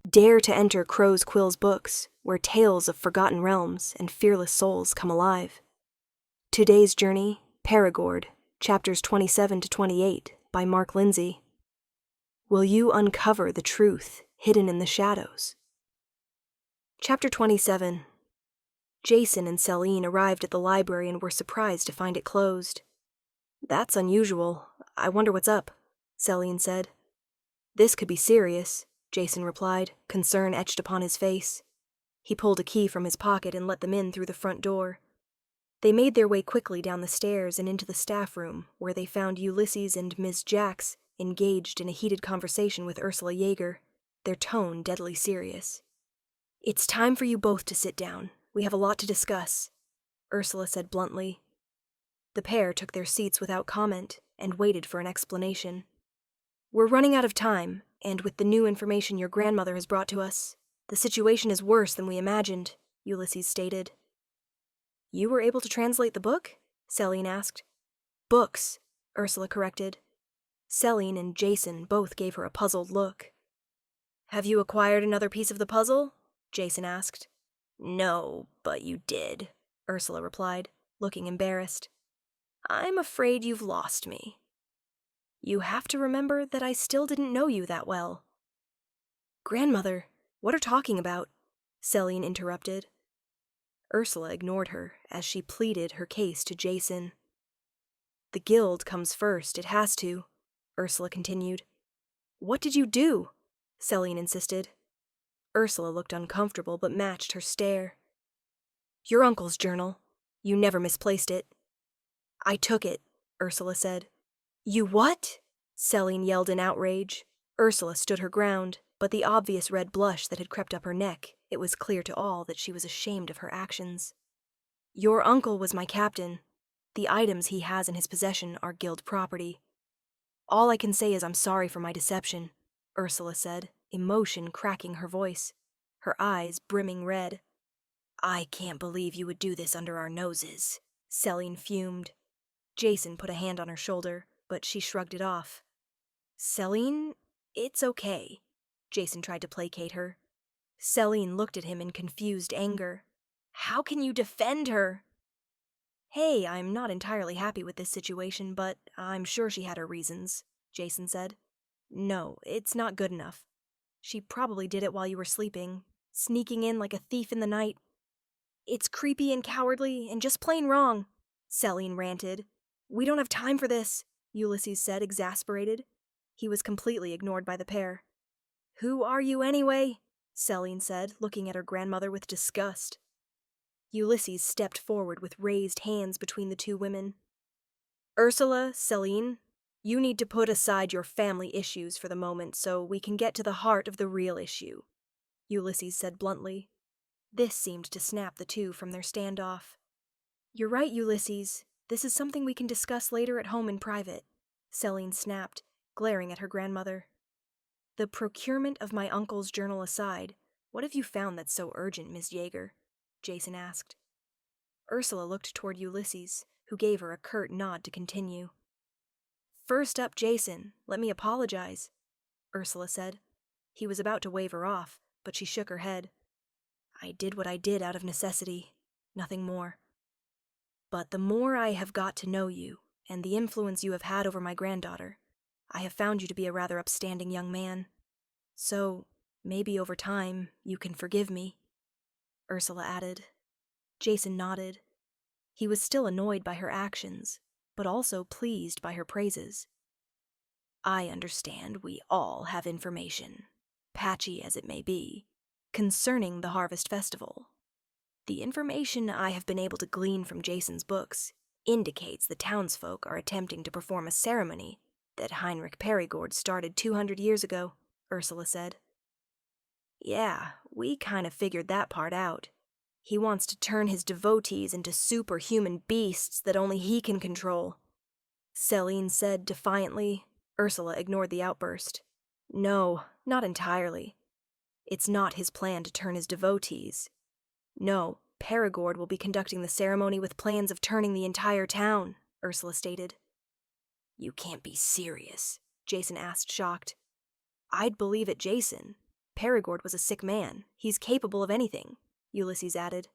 Dare to enter Crow's Quill's books, where tales of forgotten realms and fearless souls come alive. Today's journey, Perigord, chapters 27 to 28, by Mark Lindsay. Will you uncover the truth hidden in the shadows? Chapter 27. Jason and Selene arrived at the library and were surprised to find it closed. That's unusual. I wonder what's up, Selene said. This could be serious, Jason replied, concern etched upon his face. He pulled a key from his pocket and let them in through the front door. They made their way quickly down the stairs and into the staff room, where they found Ulysses and Miss Jax engaged in a heated conversation with Ursula Jaeger, their tone deadly serious. It's time for you both to sit down. We have a lot to discuss, Ursula said bluntly. The pair took their seats without comment and waited for an explanation. We're running out of time, and with the new information your grandmother has brought to us, the situation is worse than we imagined, Ulysses stated. You were able to translate the book? Selene asked. Books, Ursula corrected. Selene and Jason both gave her a puzzled look. Have you acquired another piece of the puzzle? Jason asked. No, but you did, Ursula replied, looking embarrassed. I'm afraid you've lost me. You have to remember that I still didn't know you that well. Grandmother, what are talking about? Selene interrupted. Ursula ignored her as she pleaded her case to Jason. The guild comes first, it has to, Ursula continued. What did you do? Selene insisted. Ursula looked uncomfortable but matched her stare. Your uncle's journal. You never misplaced it. I took it, Ursula said. You what? Selene yelled in outrage. Ursula stood her ground, but the obvious red blush that had crept up her neck, it was clear to all that she was ashamed of her actions. Your uncle was my captain. The items he has in his possession are guild property. All I can say is I'm sorry for my deception, Ursula said, emotion cracking her voice, her eyes brimming red. I can't believe you would do this under our noses, Selene fumed. Jason put a hand on her shoulder, but she shrugged it off. Selene, it's okay. Jason tried to placate her. Selene looked at him in confused anger. How can you defend her? Hey, I'm not entirely happy with this situation, but I'm sure she had her reasons, Jason said. No, it's not good enough. She probably did it while you were sleeping, sneaking in like a thief in the night. It's creepy and cowardly and just plain wrong, Selene ranted. We don't have time for this, Ulysses said, exasperated. He was completely ignored by the pair. Who are you anyway? Selene said, looking at her grandmother with disgust. Ulysses stepped forward with raised hands between the two women. Ursula, Selene, you need to put aside your family issues for the moment so we can get to the heart of the real issue, Ulysses said bluntly. This seemed to snap the two from their standoff. You're right, Ulysses. This is something we can discuss later at home in private, Selene snapped, glaring at her grandmother. The procurement of my uncle's journal aside, what have you found that's so urgent, Miss Jaeger? Jason asked. Ursula looked toward Ulysses, who gave her a curt nod to continue. First up, Jason, let me apologize, Ursula said. He was about to wave her off, but she shook her head. I did what I did out of necessity, nothing more. But the more I have got to know you, and the influence you have had over my granddaughter, I have found you to be a rather upstanding young man. So, maybe over time, you can forgive me, Ursula added. Jason nodded. He was still annoyed by her actions, but also pleased by her praises. I understand we all have information, patchy as it may be, concerning the Harvest Festival. The information I have been able to glean from Jason's books indicates the townsfolk are attempting to perform a ceremony that Heinrich Perigord started 200 years ago, Ursula said. Yeah, we kind of figured that part out. He wants to turn his devotees into superhuman beasts that only he can control. Selene said defiantly. Ursula ignored the outburst. No, not entirely. It's not his plan to turn his devotees. No, Perigord will be conducting the ceremony with plans of turning the entire town, Ursula stated. You can't be serious, Jason asked, shocked. I'd believe it, Jason. Perigord was a sick man. He's capable of anything, Ulysses added.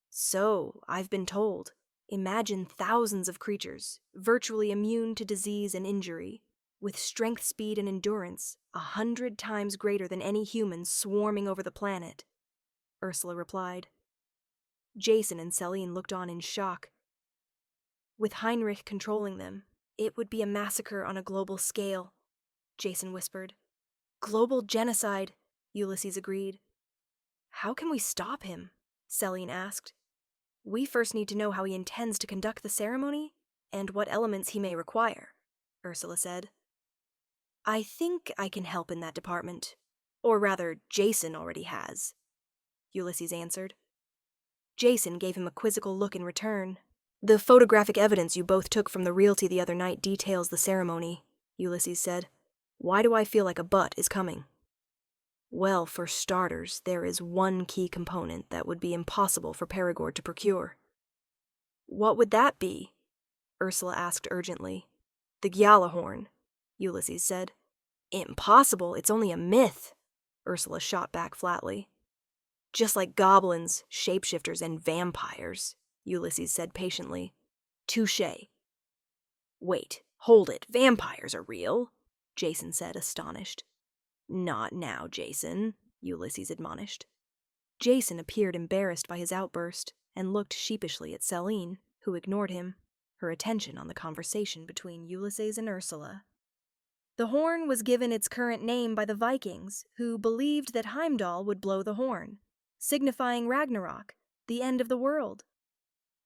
So, I've been told. Imagine thousands of creatures, virtually immune to disease and injury, with strength, speed, and endurance 100 times greater than any human swarming over the planet, Ursula replied. Jason and Selene looked on in shock. With Heinrich controlling them, it would be a massacre on a global scale, Jason whispered. Global genocide, Ulysses agreed. How can we stop him? Selene asked. We first need to know how he intends to conduct the ceremony and what elements he may require, Ursula said. I think I can help in that department. Or rather, Jason already has, Ulysses answered. Jason gave him a quizzical look in return. The photographic evidence you both took from the realty the other night details the ceremony, Ulysses said. Why do I feel like a butt is coming? Well, for starters, there is one key component that would be impossible for Perigord to procure. What would that be? Ursula asked urgently. The Gjallarhorn, Ulysses said. Impossible, it's only a myth, Ursula shot back flatly. Just like goblins, shapeshifters, and vampires, Ulysses said patiently. Touché. Wait, hold it, vampires are real, Jason said, astonished. Not now, Jason, Ulysses admonished. Jason appeared embarrassed by his outburst and looked sheepishly at Selene, who ignored him, her attention on the conversation between Ulysses and Ursula. The horn was given its current name by the Vikings, who believed that Heimdall would blow the horn, signifying Ragnarok, the end of the world.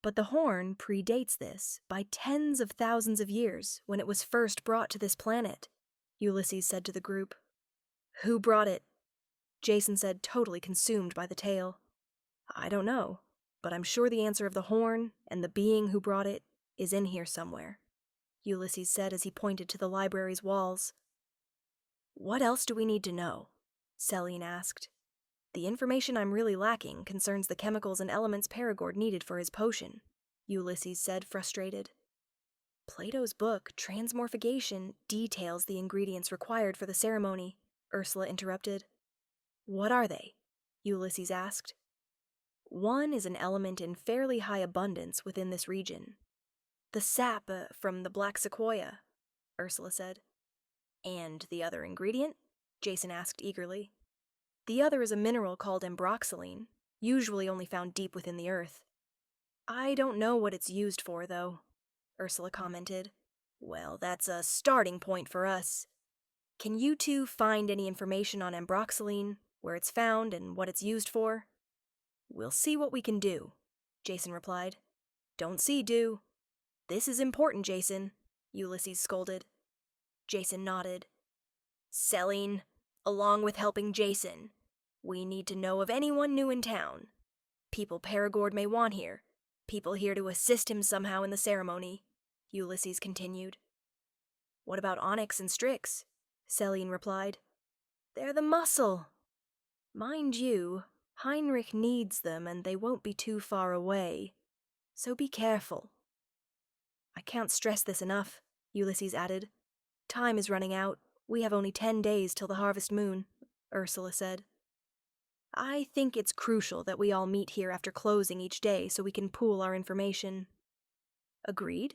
But the horn predates this by tens of thousands of years when it was first brought to this planet, Ulysses said to the group. Who brought it? Jason said, totally consumed by the tale. I don't know, but I'm sure the answer of the horn and the being who brought it is in here somewhere, Ulysses said as he pointed to the library's walls. What else do we need to know? Selene asked. The information I'm really lacking concerns the chemicals and elements Perigord needed for his potion, Ulysses said, frustrated. Plato's book, Transmorphigation, details the ingredients required for the ceremony, Ursula interrupted. What are they? Ulysses asked. One is an element in fairly high abundance within this region. The sap from the black sequoia, Ursula said. And the other ingredient? Jason asked eagerly. The other is a mineral called ambroxylene, usually only found deep within the earth. I don't know what it's used for, though, Ursula commented. Well, that's a starting point for us. Can you two find any information on ambroxylene, where it's found and what it's used for? We'll see what we can do, Jason replied. Don't see, do. This is important, Jason, Ulysses scolded. Jason nodded. Selene, along with helping Jason, we need to know of anyone new in town. People Perigord may want here. People here to assist him somehow in the ceremony, Ulysses continued. What about Onyx and Strix? Selene replied. They're the muscle. Mind you, Heinrich needs them and they won't be too far away. So be careful. I can't stress this enough, Ulysses added. Time is running out. We have only 10 days till the harvest moon, Ursula said. I think it's crucial that we all meet here after closing each day so we can pool our information. Agreed?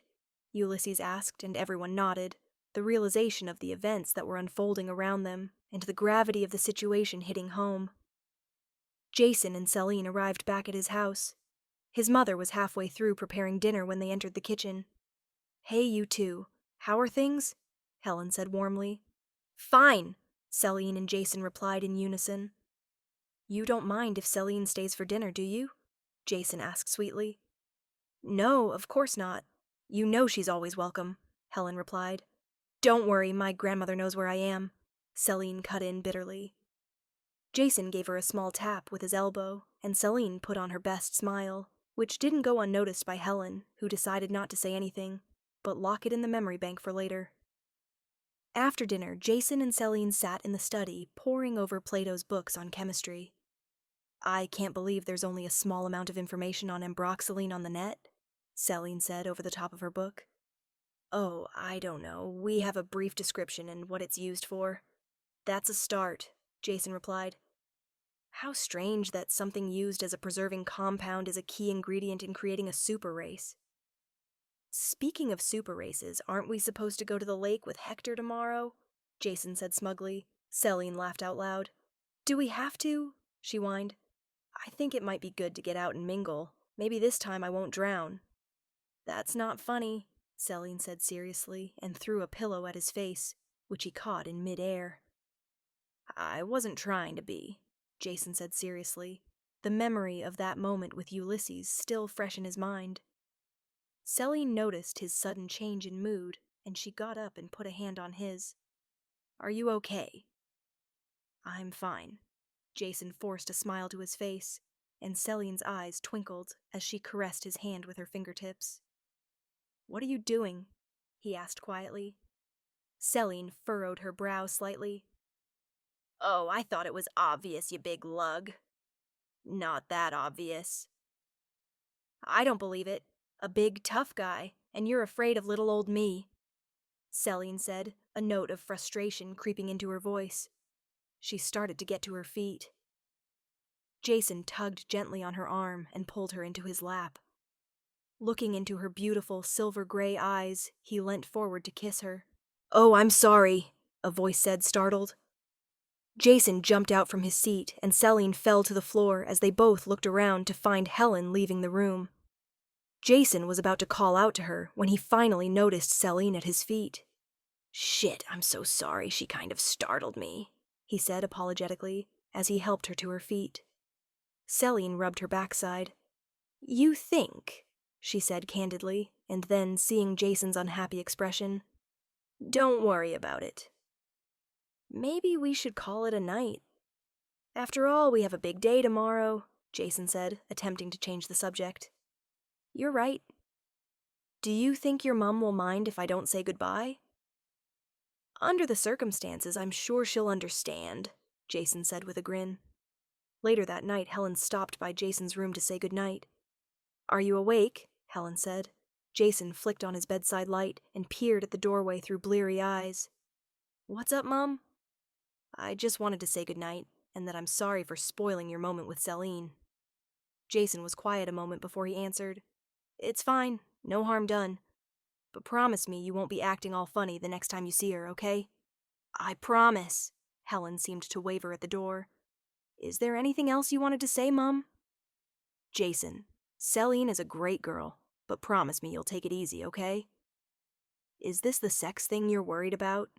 Ulysses asked, and everyone nodded, the realization of the events that were unfolding around them and the gravity of the situation hitting home. Jason and Selene arrived back at his house. His mother was halfway through preparing dinner when they entered the kitchen. Hey, you two. How are things? Helen said warmly. Fine, Selene and Jason replied in unison. You don't mind if Selene stays for dinner, do you? Jason asked sweetly. No, of course not. You know she's always welcome, Helen replied. Don't worry, my grandmother knows where I am, Selene cut in bitterly. Jason gave her a small tap with his elbow, and Selene put on her best smile, which didn't go unnoticed by Helen, who decided not to say anything, but lock it in the memory bank for later. After dinner, Jason and Selene sat in the study, poring over Plato's books on chemistry. I can't believe there's only a small amount of information on ambroxylene on the net, Selene said over the top of her book. Oh, I don't know. We have a brief description and what it's used for. That's a start, Jason replied. How strange that something used as a preserving compound is a key ingredient in creating a super race. Speaking of super races, aren't we supposed to go to the lake with Hector tomorrow? Jason said smugly. Selene laughed out loud. Do we have to? She whined. I think it might be good to get out and mingle. Maybe this time I won't drown. That's not funny, Selene said seriously and threw a pillow at his face, which he caught in mid-air. I wasn't trying to be, Jason said seriously, the memory of that moment with Ulysses still fresh in his mind. Selene noticed his sudden change in mood, and she got up and put a hand on his. Are you okay? I'm fine. Jason forced a smile to his face, and Selene's eyes twinkled as she caressed his hand with her fingertips. What are you doing? He asked quietly. Selene furrowed her brow slightly. Oh, I thought it was obvious, you big lug. Not that obvious. I don't believe it. A big, tough guy, and you're afraid of little old me, Selene said, a note of frustration creeping into her voice. She started to get to her feet. Jason tugged gently on her arm and pulled her into his lap. Looking into her beautiful silver-gray eyes, he leant forward to kiss her. Oh, I'm sorry, a voice said, startled. Jason jumped out from his seat, and Selene fell to the floor as they both looked around to find Helen leaving the room. Jason was about to call out to her when he finally noticed Selene at his feet. Shit, I'm so sorry, she kind of startled me, he said apologetically as he helped her to her feet. Selene rubbed her backside. You think, she said candidly, and then, seeing Jason's unhappy expression, don't worry about it. Maybe we should call it a night. After all, we have a big day tomorrow, Jason said, attempting to change the subject. You're right. Do you think your mom will mind if I don't say goodbye? Under the circumstances, I'm sure she'll understand, Jason said with a grin. Later that night, Helen stopped by Jason's room to say goodnight. Are you awake? Helen said. Jason flicked on his bedside light and peered at the doorway through bleary eyes. What's up, Mom? I just wanted to say goodnight, and that I'm sorry for spoiling your moment with Selene. Jason was quiet a moment before he answered. It's fine, no harm done. But promise me you won't be acting all funny the next time you see her, okay? I promise. Helen seemed to waver at the door. Is there anything else you wanted to say, Mom? Jason, Selene is a great girl, but promise me you'll take it easy, okay? Is this the sex thing you're worried about?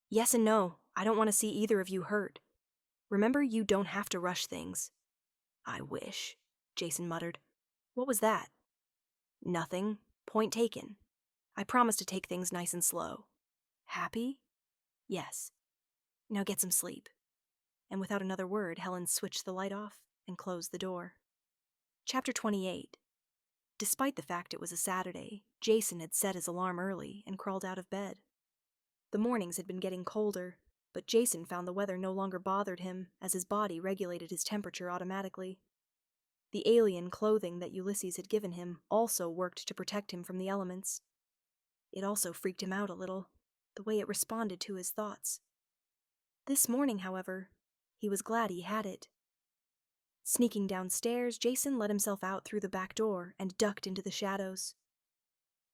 Yes and no. I don't want to see either of you hurt. Remember, you don't have to rush things. I wish, Jason muttered. What was that? Nothing. Point taken. I promise to take things nice and slow. Happy? Yes. Now get some sleep. And without another word, Helen switched the light off and closed the door. Chapter 28. Despite the fact it was a Saturday, Jason had set his alarm early and crawled out of bed. The mornings had been getting colder, but Jason found the weather no longer bothered him as his body regulated his temperature automatically. The alien clothing that Ulysses had given him also worked to protect him from the elements. It also freaked him out a little, the way it responded to his thoughts. This morning, however, he was glad he had it. Sneaking downstairs, Jason let himself out through the back door and ducked into the shadows.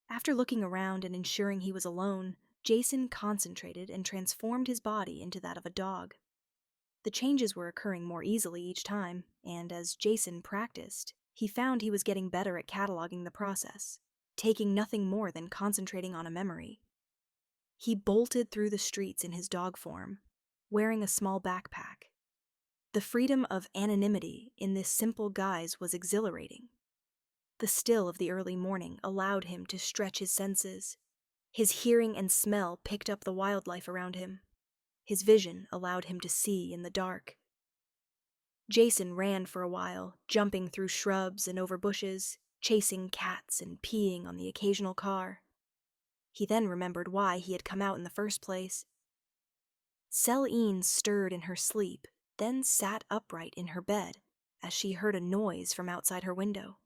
After looking around and ensuring he was alone, Jason concentrated and transformed his body into that of a dog. The changes were occurring more easily each time, and as Jason practiced, he found he was getting better at cataloging the process, taking nothing more than concentrating on a memory. He bolted through the streets in his dog form, wearing a small backpack. The freedom of anonymity in this simple guise was exhilarating. The still of the early morning allowed him to stretch his senses. His hearing and smell picked up the wildlife around him. His vision allowed him to see in the dark. Jason ran for a while, jumping through shrubs and over bushes, chasing cats and peeing on the occasional car. He then remembered why he had come out in the first place. Selene stirred in her sleep, then sat upright in her bed as she heard a noise from outside her window.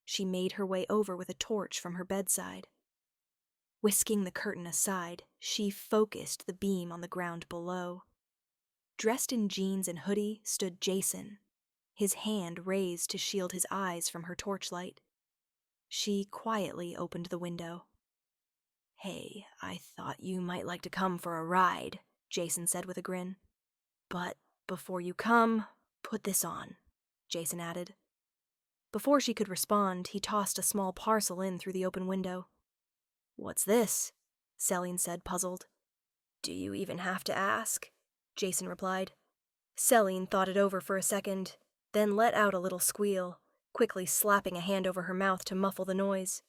She made her way over with a torch from her bedside. Whisking the curtain aside, she focused the beam on the ground below. Dressed in jeans and hoodie stood Jason, his hand raised to shield his eyes from her torchlight. She quietly opened the window. "Hey, I thought you might like to come for a ride," Jason said with a grin. "But before you come, put this on," Jason added. Before she could respond, he tossed a small parcel in through the open window. "What's this?" Selene said, puzzled. "Do you even have to ask?" Jason replied. Selene thought it over for a second, then let out a little squeal, quickly slapping a hand over her mouth to muffle the noise.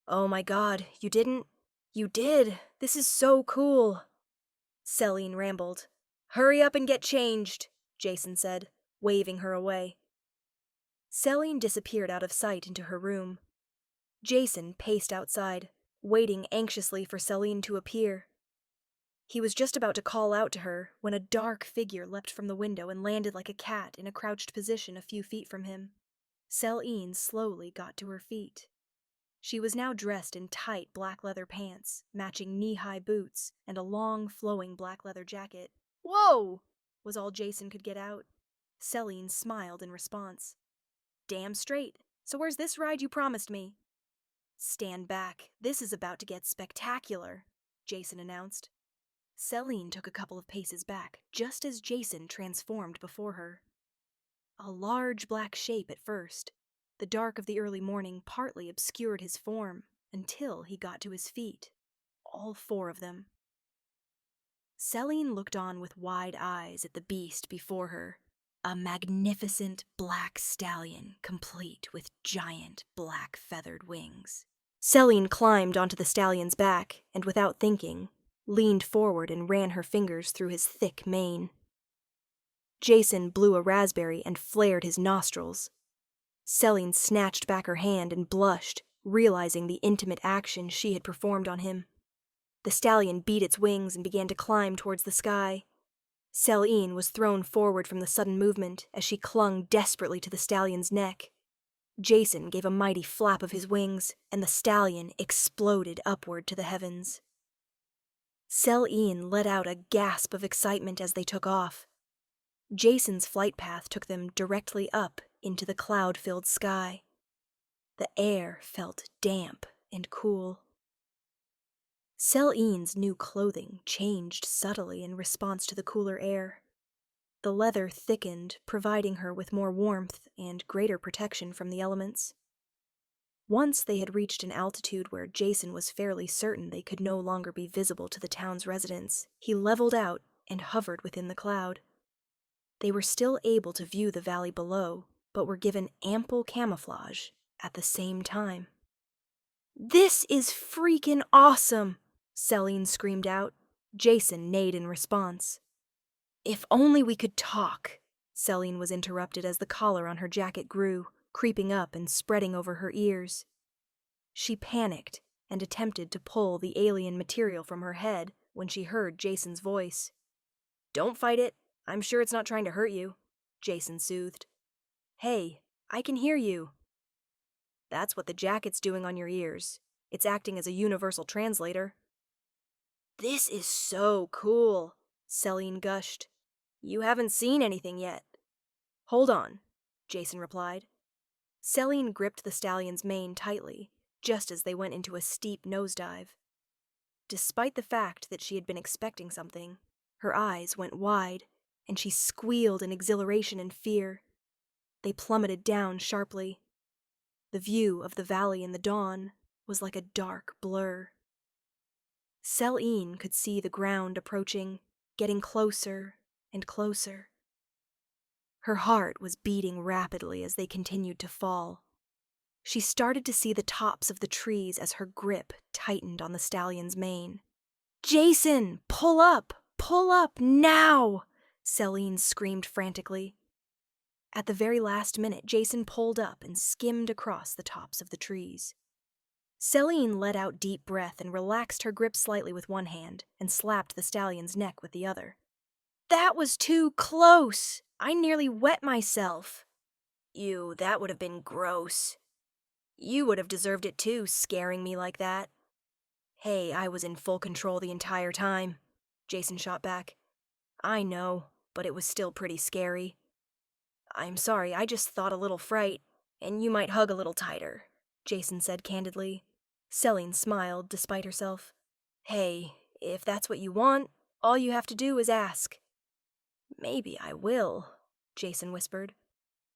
"Oh my God, you didn't? You did! This is so cool!" Selene rambled. "Hurry up and get changed," Jason said, waving her away. Selene disappeared out of sight into her room. Jason paced outside, waiting anxiously for Selene to appear. He was just about to call out to her when a dark figure leapt from the window and landed like a cat in a crouched position a few feet from him. Selene slowly got to her feet. She was now dressed in tight black leather pants, matching knee-high boots, and a long, flowing black leather jacket. "Whoa!" was all Jason could get out. Selene smiled in response. "Damn straight. So where's this ride you promised me?" "Stand back. This is about to get spectacular," Jason announced. Selene took a couple of paces back, just as Jason transformed before her. A large black shape at first. The dark of the early morning partly obscured his form, until he got to his feet. All four of them. Selene looked on with wide eyes at the beast before her. A magnificent black stallion, complete with giant black feathered wings. Selene climbed onto the stallion's back, and without thinking, leaned forward and ran her fingers through his thick mane. Jason blew a raspberry and flared his nostrils. Selene snatched back her hand and blushed, realizing the intimate action she had performed on him. The stallion beat its wings and began to climb towards the sky. Selene was thrown forward from the sudden movement as she clung desperately to the stallion's neck. Jason gave a mighty flap of his wings, and the stallion exploded upward to the heavens. Selene let out a gasp of excitement as they took off. Jason's flight path took them directly up into the cloud-filled sky. The air felt damp and cool. Selene's new clothing changed subtly in response to the cooler air. The leather thickened, providing her with more warmth and greater protection from the elements. Once they had reached an altitude where Jason was fairly certain they could no longer be visible to the town's residents, he leveled out and hovered within the cloud. They were still able to view the valley below, but were given ample camouflage at the same time. "This is freaking awesome!" Selene screamed out. Jason neighed in response. "If only we could talk," Selene was interrupted as the collar on her jacket grew, creeping up and spreading over her ears. She panicked and attempted to pull the alien material from her head when she heard Jason's voice. "Don't fight it. I'm sure it's not trying to hurt you," Jason soothed. "Hey, I can hear you." "That's what the jacket's doing on your ears. It's acting as a universal translator." "This is so cool," Selene gushed. "You haven't seen anything yet." "Hold on," Jason replied. Selene gripped the stallion's mane tightly, just as they went into a steep nosedive. Despite the fact that she had been expecting something, her eyes went wide, and she squealed in exhilaration and fear. They plummeted down sharply. The view of the valley in the dawn was like a dark blur. Selene could see the ground approaching, getting closer and closer. Her heart was beating rapidly as they continued to fall. She started to see the tops of the trees as her grip tightened on the stallion's mane. "Jason, pull up! Pull up, now!" Selene screamed frantically. At the very last minute, Jason pulled up and skimmed across the tops of the trees. Selene let out deep breath and relaxed her grip slightly with one hand and slapped the stallion's neck with the other. "That was too close! I nearly wet myself." "Ew, that would have been gross." "You would have deserved it too, scaring me like that." "Hey, I was in full control the entire time," Jason shot back. "I know. but it was still pretty scary. "I'm sorry, I just thought a little fright, and you might hug a little tighter," Jason said candidly. Selene smiled despite herself. "Hey, if that's what you want, all you have to do is ask." "Maybe I will," Jason whispered.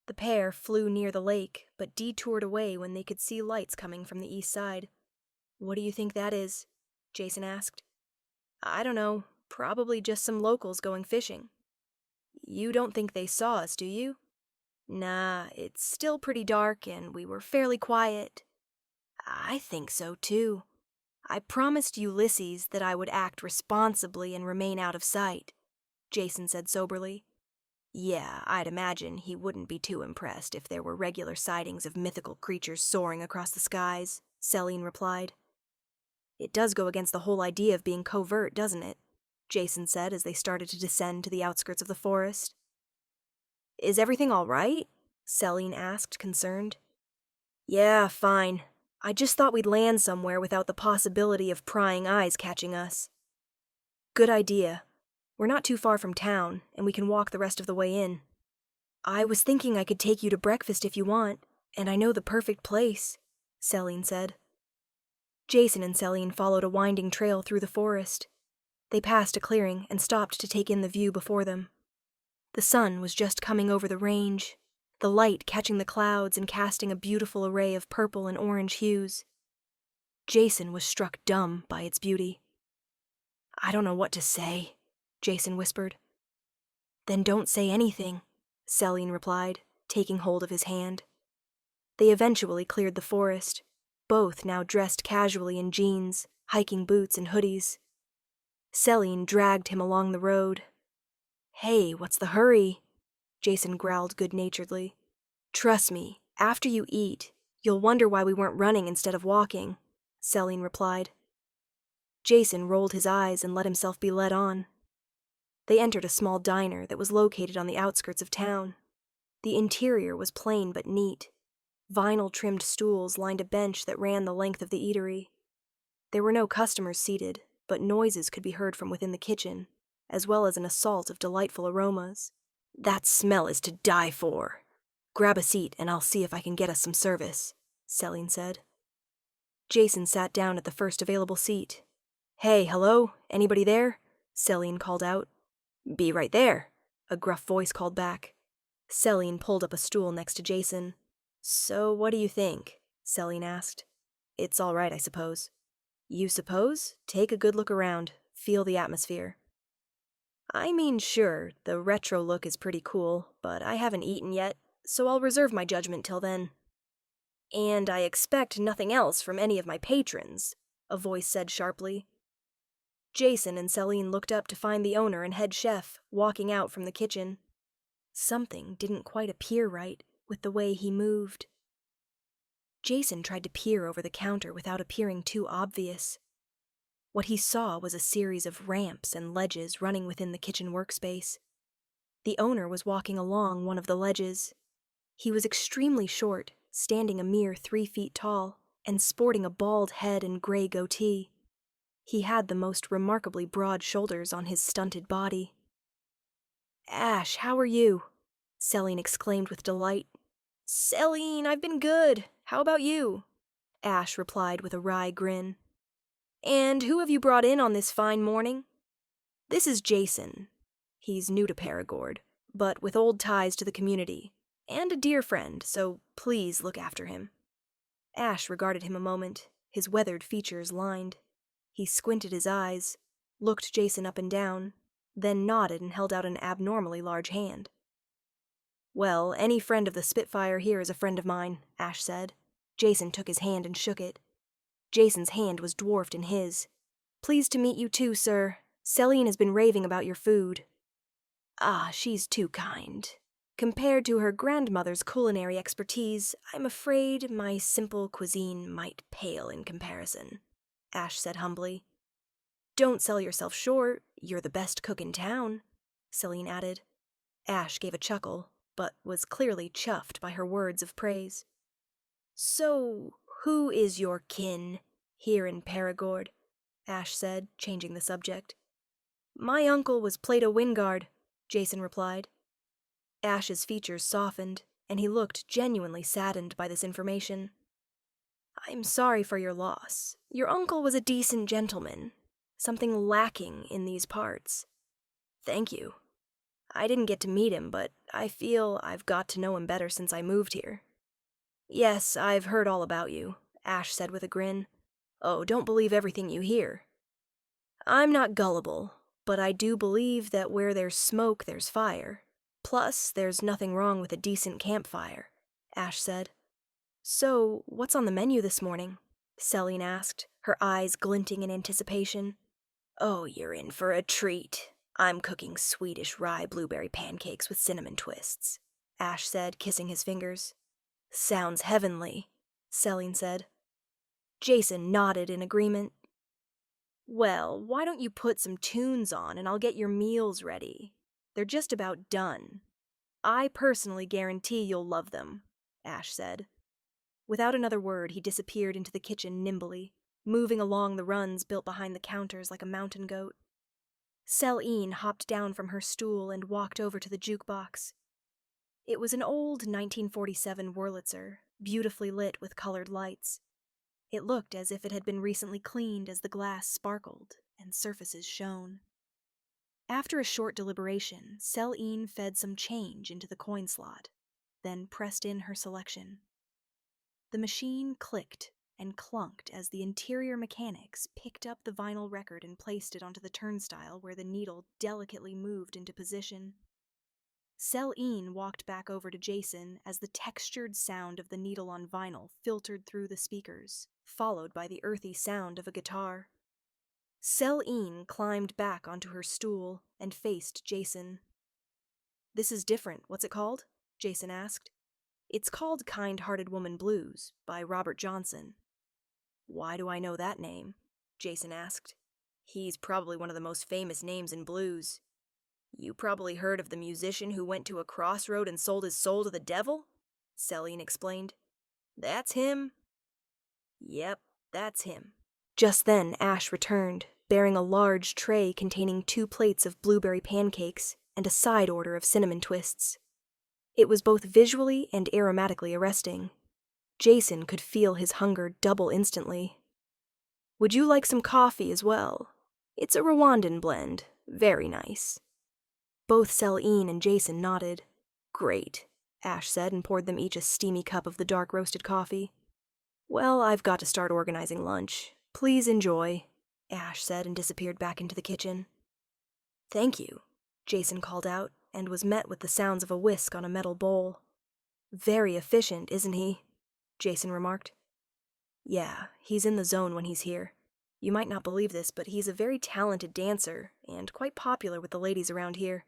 The pair flew near the lake, but detoured away when they could see lights coming from the east side. "What do you think that is?" Jason asked. "I don't know. Probably just some locals going fishing." "You don't think they saw us, do you?" "Nah, it's still pretty dark and we were fairly quiet." "I think so too. I promised Ulysses that I would act responsibly and remain out of sight," Jason said soberly. "Yeah, I'd imagine he wouldn't be too impressed if there were regular sightings of mythical creatures soaring across the skies," Selene replied. "It does go against the whole idea of being covert, doesn't it?" Jason said as they started to descend to the outskirts of the forest. "Is everything all right?" Selene asked, concerned. "Yeah, fine. I just thought we'd land somewhere without the possibility of prying eyes catching us." "Good idea. We're not too far from town, and we can walk the rest of the way in. I was thinking I could take you to breakfast if you want, and I know the perfect place," Selene said. Jason and Selene followed a winding trail through the forest. They passed a clearing and stopped to take in the view before them. The sun was just coming over the range, the light catching the clouds and casting a beautiful array of purple and orange hues. Jason was struck dumb by its beauty. "I don't know what to say," Jason whispered. "Then don't say anything," Selene replied, taking hold of his hand. They eventually cleared the forest, both now dressed casually in jeans, hiking boots, and hoodies. Selene dragged him along the road. "Hey, what's the hurry?" Jason growled good-naturedly. "Trust me, after you eat, you'll wonder why we weren't running instead of walking," Selene replied. Jason rolled his eyes and let himself be led on. They entered a small diner that was located on the outskirts of town. The interior was plain but neat. Vinyl-trimmed stools lined a bench that ran the length of the eatery. There were no customers seated, but noises could be heard from within the kitchen, as well as an assault of delightful aromas. "That smell is to die for. Grab a seat and I'll see if I can get us some service," Selene said. Jason sat down at the first available seat. "Hey, hello? Anybody there?" Selene called out. "Be right there," a gruff voice called back. Selene pulled up a stool next to Jason. "So what do you think?" Selene asked. "It's all right, I suppose." "You suppose? Take a good look around. Feel the atmosphere." "I mean, sure, the retro look is pretty cool, but I haven't eaten yet, so I'll reserve my judgment till then." "And I expect nothing else from any of my patrons," a voice said sharply. Jason and Selene looked up to find the owner and head chef walking out from the kitchen. Something didn't quite appear right with the way he moved. Jason tried to peer over the counter without appearing too obvious. What he saw was a series of ramps and ledges running within the kitchen workspace. The owner was walking along one of the ledges. He was extremely short, standing a mere 3 feet tall, and sporting a bald head and gray goatee. He had the most remarkably broad shoulders on his stunted body. "Ash, how are you?" Selene exclaimed with delight. "Selene, I've been good. How about you?" Ash replied with a wry grin. "And who have you brought in on this fine morning?" "This is Jason. He's new to Perigord, but with old ties to the community, and a dear friend, so please look after him." Ash regarded him a moment, his weathered features lined. He squinted his eyes, looked Jason up and down, then nodded and held out an abnormally large hand. "Well, any friend of the Spitfire here is a friend of mine," Ash said. Jason took his hand and shook it. Jason's hand was dwarfed in his. "Pleased to meet you too, sir. Selene has been raving about your food." "Ah, she's too kind. Compared to her grandmother's culinary expertise, I'm afraid my simple cuisine might pale in comparison," Ash said humbly. "Don't sell yourself short. You're the best cook in town," Selene added. Ash gave a chuckle, but was clearly chuffed by her words of praise. "So, who is your kin here in Perigord?" Ash said, changing the subject. "My uncle was Plato Wingard. Jason replied. Ash's features softened, and he looked genuinely saddened by this information. I'm sorry for your loss. Your uncle was a decent gentleman. Something lacking in these parts. Thank you. I didn't get to meet him, but I feel I've got to know him better since I moved here. Yes, I've heard all about you, Ash said with a grin. Oh, don't believe everything you hear. I'm not gullible, but I do believe that where there's smoke, there's fire. Plus, there's nothing wrong with a decent campfire, Ash said. So, what's on the menu this morning? Selene asked, her eyes glinting in anticipation. Oh, you're in for a treat. I'm cooking Swedish rye blueberry pancakes with cinnamon twists, Ash said, kissing his fingers. Sounds heavenly, Selene said. Jason nodded in agreement. Well, why don't you put some tunes on and I'll get your meals ready? They're just about done. I personally guarantee you'll love them, Ash said. Without another word, he disappeared into the kitchen nimbly, moving along the runs built behind the counters like a mountain goat. Selene hopped down from her stool and walked over to the jukebox. It was an old 1947 Wurlitzer, beautifully lit with colored lights. It looked as if it had been recently cleaned as the glass sparkled and surfaces shone. After a short deliberation, Selene fed some change into the coin slot, then pressed in her selection. The machine clicked and clunked as the interior mechanics picked up the vinyl record and placed it onto the turnstile where the needle delicately moved into position. Selene walked back over to Jason as the textured sound of the needle on vinyl filtered through the speakers, followed by the earthy sound of a guitar. Selene climbed back onto her stool and faced Jason. This is different. What's it called? Jason asked. It's called Kind-Hearted Woman Blues by Robert Johnson. Why do I know that name? Jason asked. He's probably one of the most famous names in blues. You probably heard of the musician who went to a crossroad and sold his soul to the devil? Selene explained. That's him. Yep, that's him. Just then, Ash returned, bearing a large tray containing 2 plates of blueberry pancakes and a side order of cinnamon twists. It was both visually and aromatically arresting. Jason could feel his hunger double instantly. Would you like some coffee as well? It's a Rwandan blend. Very nice. Both Selene and Jason nodded. Great, Ash said and poured them each a steamy cup of the dark roasted coffee. Well, I've got to start organizing lunch. Please enjoy, Ash said and disappeared back into the kitchen. Thank you, Jason called out and was met with the sounds of a whisk on a metal bowl. Very efficient, isn't he? Jason remarked. Yeah, he's in the zone when he's here. You might not believe this, but he's a very talented dancer and quite popular with the ladies around here.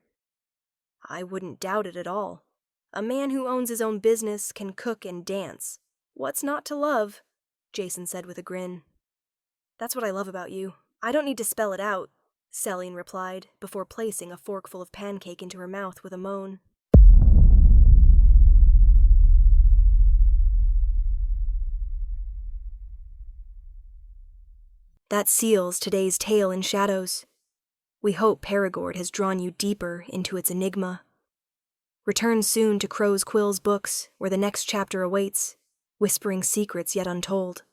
I wouldn't doubt it at all. A man who owns his own business can cook and dance. What's not to love? Jason said with a grin. That's what I love about you. I don't need to spell it out, Selene replied, before placing a forkful of pancake into her mouth with a moan. That seals today's tale in shadows. We hope Perigord has drawn you deeper into its enigma. Return soon to Crow's Quill's books, where the next chapter awaits, whispering secrets yet untold.